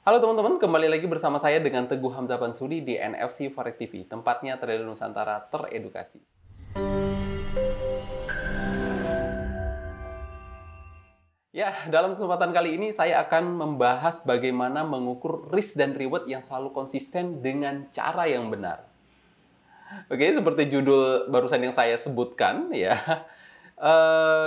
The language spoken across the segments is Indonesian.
Halo teman-teman, kembali lagi bersama saya dengan Teguh Hamzah Pansudi di NFC Forex TV, tempatnya trader Nusantara teredukasi. Ya, dalam kesempatan kali ini saya akan membahas bagaimana mengukur risk dan reward yang selalu konsisten dengan cara yang benar. Oke, seperti judul barusan yang saya sebutkan, ya.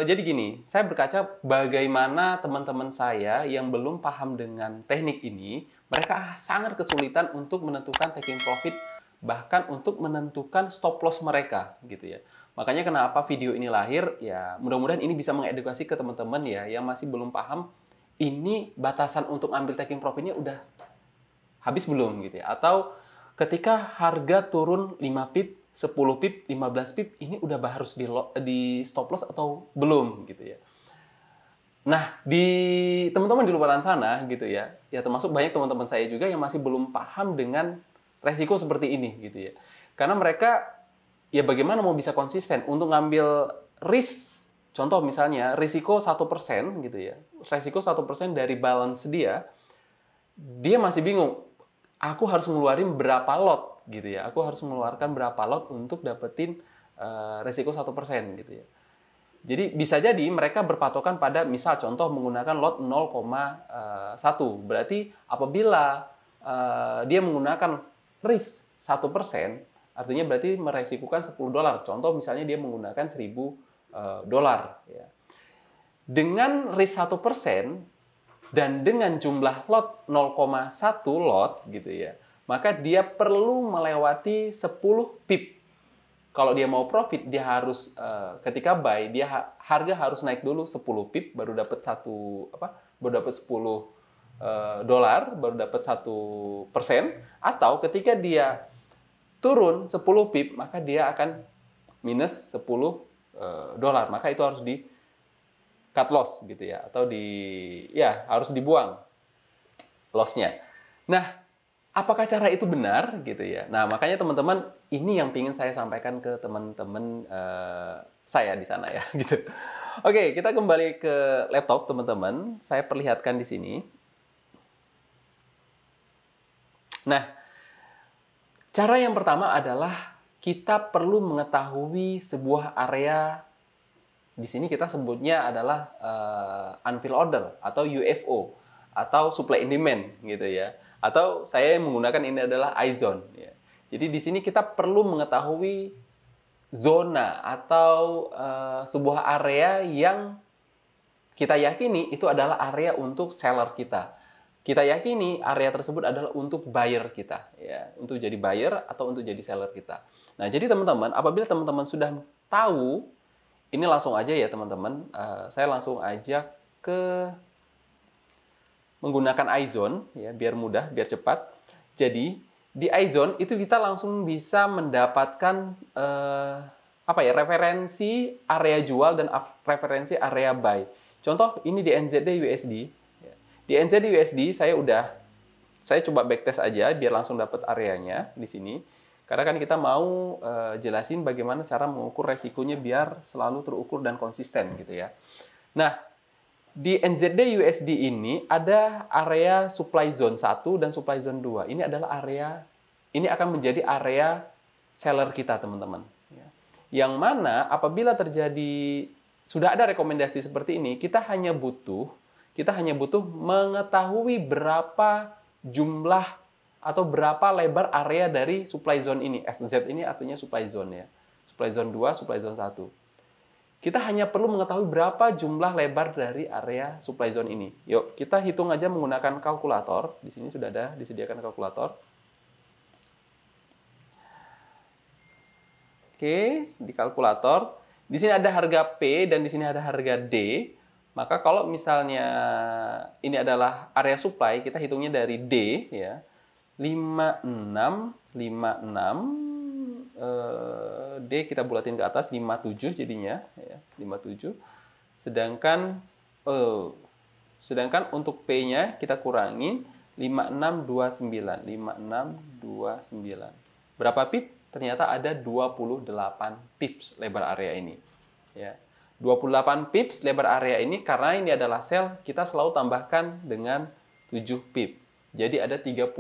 Jadi gini, saya berkaca bagaimana teman-teman saya yang belum paham dengan teknik ini, mereka sangat kesulitan untuk menentukan taking profit, bahkan untuk menentukan stop loss mereka, gitu ya. Makanya kenapa video ini lahir, ya mudah-mudahan ini bisa mengedukasi ke teman-teman ya yang masih belum paham, ini batasan untuk ambil taking profitnya udah habis belum gitu ya. Atau ketika harga turun 5 pip, 10 pip, 15 pip, ini udah harus di stop loss atau belum gitu ya. Nah, di teman-teman di luar sana gitu ya, ya termasuk banyak teman-teman saya juga yang masih belum paham dengan resiko seperti ini gitu ya. Karena mereka ya bagaimana mau bisa konsisten untuk ngambil risk, contoh misalnya risiko 1% gitu ya. Risiko 1% dari balance dia masih bingung. Aku harus ngeluarin berapa lot gitu ya. Aku harus mengeluarkan berapa lot untuk dapetin resiko 1% gitu ya. Jadi bisa jadi mereka berpatokan pada misal contoh menggunakan lot 0,1. Berarti apabila dia menggunakan risk 1%, artinya berarti meresikukan $10. Contoh misalnya dia menggunakan $1.000 ya. Dengan risk 1%, dan dengan jumlah lot 0,1 lot gitu ya, maka dia perlu melewati 10 pip. Kalau dia mau profit, dia harus ketika buy, harga harus naik dulu 10 pip baru dapat baru dapat $10, baru dapat 1%, atau ketika dia turun 10 pip, maka dia akan minus $10. Maka itu harus di cut loss gitu ya, atau harus dibuang lossnya. Nah, apakah cara itu benar gitu ya? Nah, makanya teman-teman ini yang ingin saya sampaikan ke teman-teman saya di sana ya gitu. Oke, kita kembali ke laptop teman-teman. Saya perlihatkan di sini. Nah, cara yang pertama adalah kita perlu mengetahui sebuah area. Di sini kita sebutnya adalah unfilled order atau UFO atau supply and demand gitu ya. Atau saya menggunakan ini adalah I-zone ya. Jadi di sini kita perlu mengetahui zona atau sebuah area yang kita yakini itu adalah area untuk seller kita. Kita yakini area tersebut adalah untuk buyer kita ya, untuk jadi buyer atau untuk jadi seller kita. Nah, jadi teman-teman, apabila teman-teman sudah tahu ini, langsung aja ya teman-teman, saya langsung aja ke menggunakan I-zone ya, biar mudah, biar cepat. Jadi di I-zone itu kita langsung bisa mendapatkan referensi area jual dan referensi area buy. Contoh ini di NZD USD. Di NZD USD saya coba backtest aja biar langsung dapat areanya di sini. Karena kan kita mau jelasin bagaimana cara mengukur resikonya biar selalu terukur dan konsisten gitu ya. Nah, di NZD USD ini ada area supply zone 1 dan supply zone 2. Ini akan menjadi area seller kita, teman-teman. Yang mana apabila sudah ada rekomendasi seperti ini, kita hanya butuh mengetahui berapa jumlah atau berapa lebar area dari supply zone ini. SZ ini artinya supply zone ya. Supply zone 2, supply zone 1. Kita hanya perlu mengetahui berapa jumlah lebar dari area supply zone ini. Yuk, kita hitung aja menggunakan kalkulator. Di sini sudah ada disediakan kalkulator. Oke, di kalkulator. Di sini ada harga P dan di sini ada harga D. Maka kalau misalnya ini adalah area supply, kita hitungnya dari D ya. 56 D kita bulatin ke atas 57 jadinya ya, 57. Sedangkan untuk P-nya kita kurangin 5629. Berapa pip? Ternyata ada 28 pips lebar area ini ya. 28 pips lebar area ini, karena ini adalah sell, kita selalu tambahkan dengan 7 pip. Jadi ada 35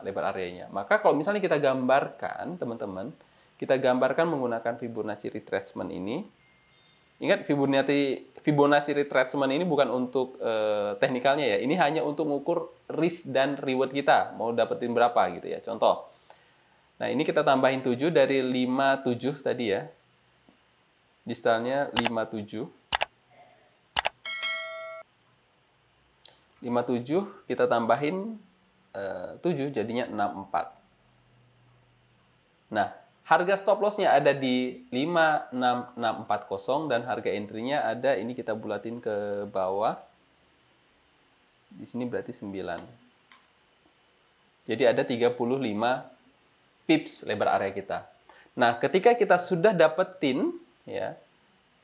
lebar areanya. Maka kalau misalnya kita gambarkan, teman-teman, kita gambarkan menggunakan Fibonacci retracement ini. Ingat, Fibonacci retracement ini bukan untuk teknikalnya ya. Ini hanya untuk mengukur risk dan reward kita. Mau dapetin berapa gitu ya. Contoh. Nah, ini kita tambahin 7 dari 57 tadi ya. Distalnya 57. 57 kita tambahin 7 jadinya 64. Nah, harga stop loss-nya ada di 56640 dan harga entry-nya ada, ini kita bulatin ke bawah. Di sini berarti 9. Jadi ada 35 pips lebar area kita. Nah, ketika kita sudah dapetin ya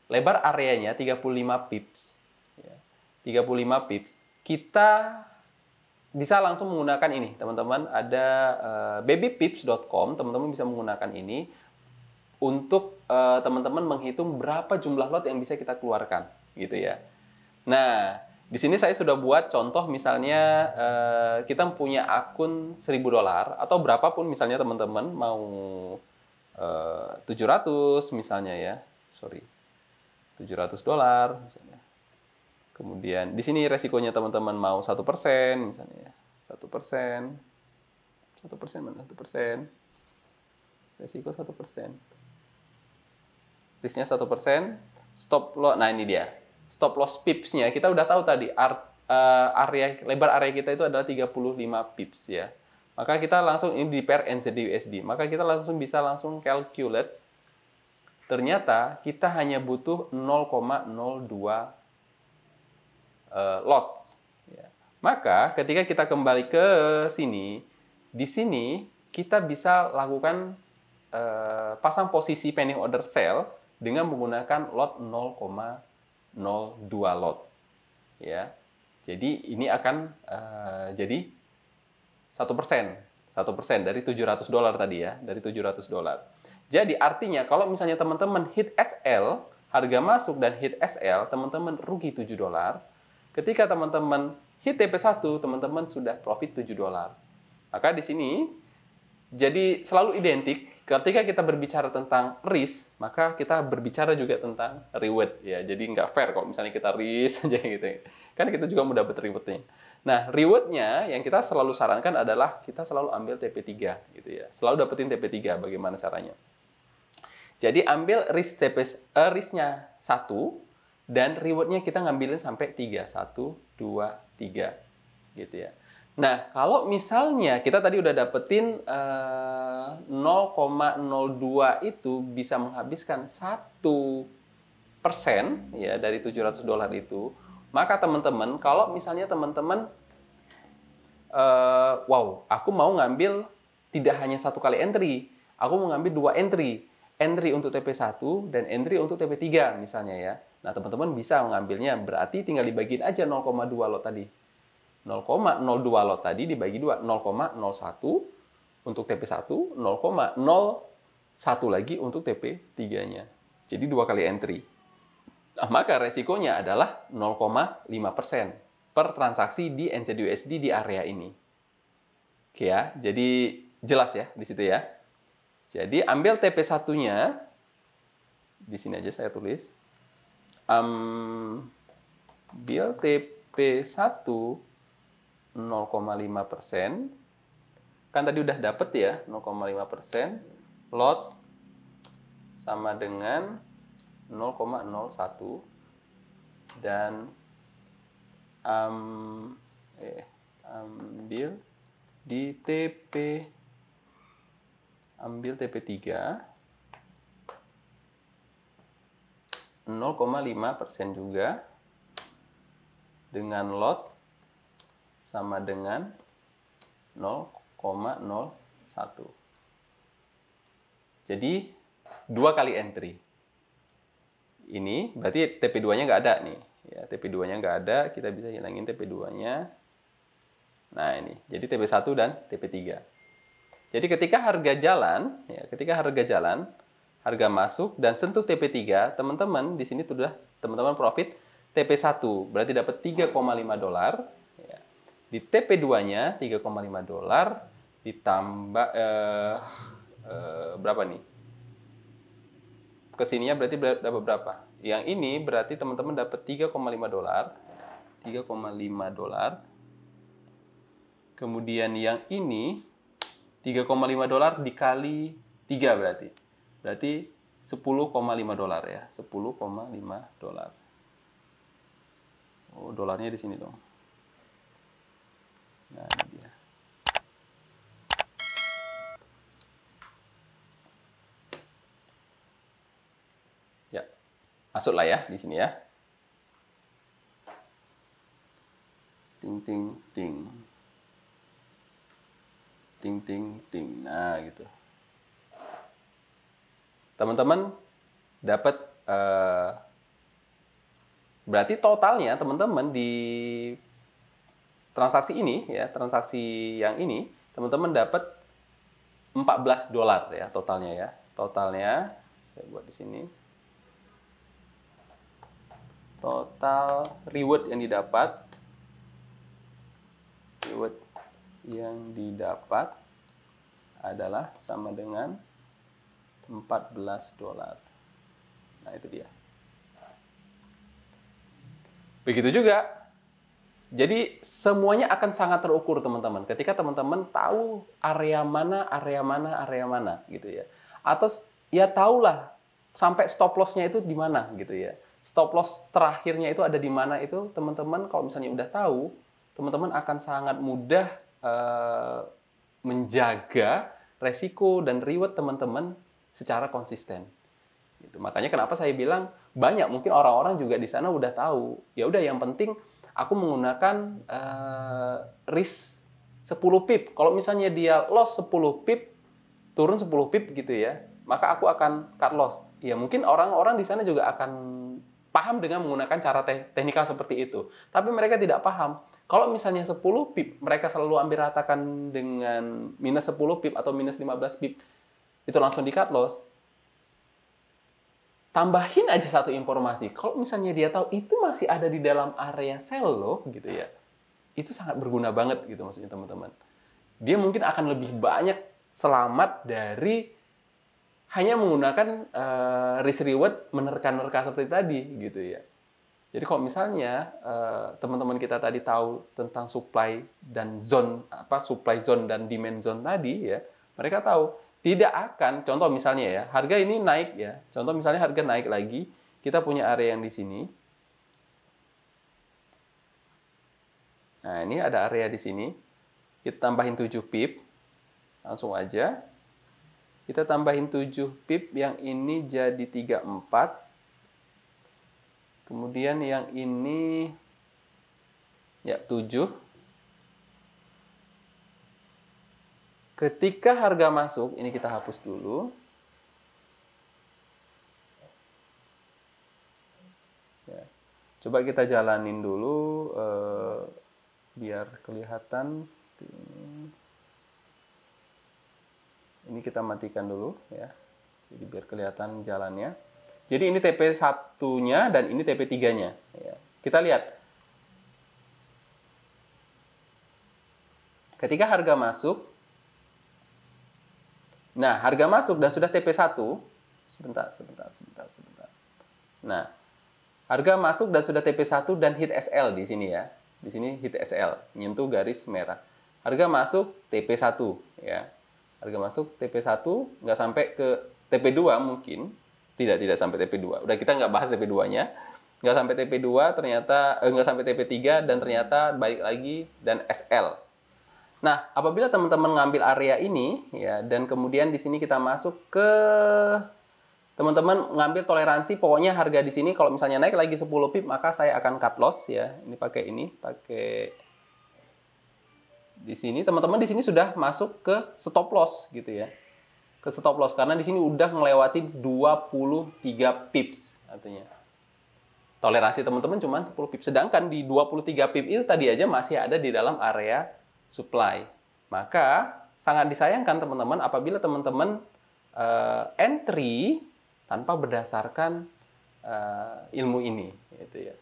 lebar areanya 35 pips ya, 35 pips, kita bisa langsung menggunakan ini, teman-teman. Ada babypips.com, teman-teman bisa menggunakan ini untuk teman-teman menghitung berapa jumlah lot yang bisa kita keluarkan, gitu ya. Nah, di sini saya sudah buat contoh, misalnya kita punya akun $1.000 atau berapapun, misalnya teman-teman mau 700 misalnya ya, $700 misalnya. Kemudian di sini resikonya teman-teman mau 1% misalnya ya. 1%. 1% mana? 1%. Resiko 1%. Risknya 1%. Stop loss. Nah, ini dia. Stop loss pips-nya. Kita udah tahu tadi lebar area kita itu adalah 35 pips ya. Maka kita langsung, ini di pair NZD/USD. Maka kita langsung bisa calculate. Ternyata kita hanya butuh 0,02 lots. Ya. Maka ketika kita kembali ke sini, di sini kita bisa lakukan pasang posisi pending order sell dengan menggunakan lot 0,02 lot. Ya, jadi ini akan jadi 1%, 1% dari $700 tadi ya, dari $700. Jadi artinya kalau misalnya teman-teman hit SL, harga masuk dan hit SL, teman-teman rugi $7. Ketika teman-teman hit TP1, teman-teman sudah profit $7. Maka di sini jadi selalu identik. Ketika kita berbicara tentang risk, maka kita berbicara juga tentang reward ya. Jadi nggak fair kalau misalnya kita risk aja gitu. Kan kita juga mau dapat rewardnya. Nah, rewardnya yang kita selalu sarankan adalah kita selalu ambil TP3 gitu ya. Selalu dapetin TP3. Bagaimana caranya? Jadi ambil risk-nya 1. Dan rewardnya kita ngambilin sampai 3. 1, 2, 3. Gitu ya. Nah, kalau misalnya kita tadi udah dapetin 0,02 itu bisa menghabiskan 1% ya dari $700 itu, maka teman-teman, kalau misalnya teman-teman wow, aku mau ngambil tidak hanya 1 kali entry, aku mau ngambil 2 entry. Entry untuk TP1 dan entry untuk TP3 misalnya ya. Nah, teman-teman bisa mengambilnya, berarti tinggal dibagiin aja 0,2 lot tadi. 0,02 lot tadi dibagi 2, 0,01 untuk TP1, 0,01 lagi untuk TP3-nya. Jadi 2 kali entry. Nah, maka resikonya adalah 0,5% per transaksi di NZD/USD di area ini. Oke ya, jadi jelas ya di situ ya. Jadi ambil TP1-nya, di sini aja saya tulis. Ambil TP1 0,5%. Kan tadi udah dapet ya, 0,5%. Lot sama dengan 0,01. Dan ambil di ambil TP3 0,5% juga dengan lot sama dengan 0,01. Jadi 2 kali entry. Ini berarti TP2-nya nggak ada nih. Ya, TP2-nya nggak ada, kita bisa hilangin TP2-nya. Nah, ini. Jadi TP1 dan TP3. Jadi ketika harga jalan, harga masuk dan sentuh TP3, teman-teman di sini sudah teman-teman profit TP1, berarti dapat $3,5. Ya. Di TP2-nya 3,5 dolar ditambah berapa nih? Kesininya berarti dapat berapa? Yang ini berarti teman-teman dapat 3,5 dolar. 3,5 dolar. Kemudian yang ini 3,5 dolar dikali 3 berarti. Berarti 10,5 dolar ya. 10,5 dolar. Oh, dolarnya di sini dong. Nah, ini dia. Ya, masuklah ya di sini ya. Ting ting ting. Ting ting ting. Nah, gitu. Teman-teman dapat berarti totalnya teman-teman di transaksi ini ya, transaksi yang ini teman-teman dapat 14 dolar ya totalnya ya. Totalnya saya buat di sini. Total reward yang didapat adalah sama dengan 14 dolar. Nah, itu dia. Begitu juga. Jadi semuanya akan sangat terukur teman-teman. Ketika teman-teman tahu area mana gitu ya. Atau ya tahulah sampai stop loss-nya itu di mana gitu ya. Stop loss terakhirnya itu ada di mana itu teman-teman kalau misalnya udah tahu, teman-teman akan sangat mudah menjaga resiko dan reward teman-teman secara konsisten. Gitu. Makanya kenapa saya bilang banyak mungkin orang-orang juga di sana udah tahu. Ya udah yang penting aku menggunakan risk 10 pip. Kalau misalnya dia loss 10 pip, turun 10 pip gitu ya, maka aku akan cut loss. Ya mungkin orang-orang di sana juga akan paham dengan menggunakan cara teknikal seperti itu. Tapi mereka tidak paham. Kalau misalnya 10 pip, mereka selalu ambil ratakan dengan minus 10 pip atau minus 15 pip, itu langsung di cut loss. Tambahin aja satu informasi. Kalau misalnya dia tahu itu masih ada di dalam area sell loh, gitu ya. Itu sangat berguna banget gitu maksudnya teman-teman. Dia mungkin akan lebih banyak selamat dari hanya menggunakan risk reward menerka-nerka seperti tadi gitu ya. Jadi kalau misalnya teman-teman kita tadi tahu tentang supply dan zone supply zone dan demand zone tadi ya, mereka tahu tidak akan, contoh misalnya ya, harga ini naik ya. Contoh misalnya harga naik lagi, kita punya area yang di sini. Nah, ini ada area di sini. Kita tambahin 7 pip. Langsung aja. Kita tambahin 7 pip, yang ini jadi 34. Kemudian yang ini ya 7. Ketika harga masuk, ini kita hapus dulu. Ya. Coba kita jalanin dulu biar kelihatan seperti ini. Ini kita matikan dulu ya. Jadi biar kelihatan jalannya. Jadi ini TP1-nya dan ini TP3-nya ya. Kita lihat. Ketika harga masuk, nah, harga masuk dan sudah TP1. Sebentar. Nah, harga masuk dan sudah TP1 dan hit SL di sini ya. Di sini hit SL, nyentuh garis merah. Harga masuk TP1 ya. Harga masuk TP1, nggak sampai ke TP2 mungkin. Tidak sampai TP2. Udah kita nggak bahas TP2-nya. Nggak sampai TP2, ternyata nggak sampai TP3 dan ternyata balik lagi dan SL. Nah, apabila teman-teman ngambil area ini ya, dan kemudian di sini kita masuk ke teman-teman ngambil toleransi, pokoknya harga di sini kalau misalnya naik lagi 10 pip maka saya akan cut loss ya. Ini pakai di sini teman-teman di sini sudah masuk ke stop loss gitu ya. Ke stop loss karena di sini udah melewati 23 pips artinya. Toleransi teman-teman cuma 10 pip, sedangkan di 23 pip itu tadi aja masih ada di dalam area supply. Maka sangat disayangkan teman-teman apabila teman-teman entry tanpa berdasarkan ilmu ini gitu ya.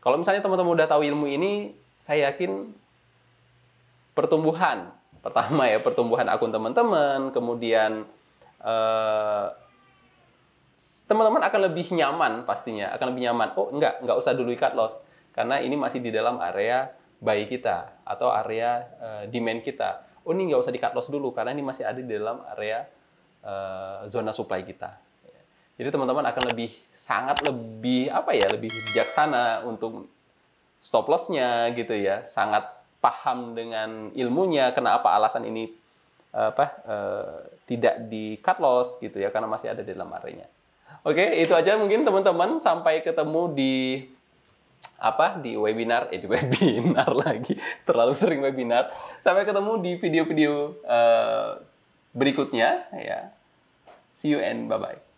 Kalau misalnya teman-teman udah tahu ilmu ini, saya yakin pertumbuhan, pertama ya, pertumbuhan akun teman-teman, kemudian teman-teman akan lebih nyaman pastinya, akan lebih nyaman. Oh, nggak usah dulu cut loss, karena ini masih di dalam area buy kita, atau area demand kita. Oh, ini nggak usah di cut loss dulu, karena ini masih ada di dalam area zona supply kita. Jadi teman-teman akan sangat lebih bijaksana untuk stop loss-nya gitu ya, sangat paham dengan ilmunya, kenapa alasan ini tidak di cut loss gitu ya, karena masih ada di dalam areanya. Oke, itu aja mungkin teman-teman. Sampai ketemu di webinar, di webinar lagi, terlalu sering webinar. Sampai ketemu di video-video berikutnya ya. See you and bye-bye.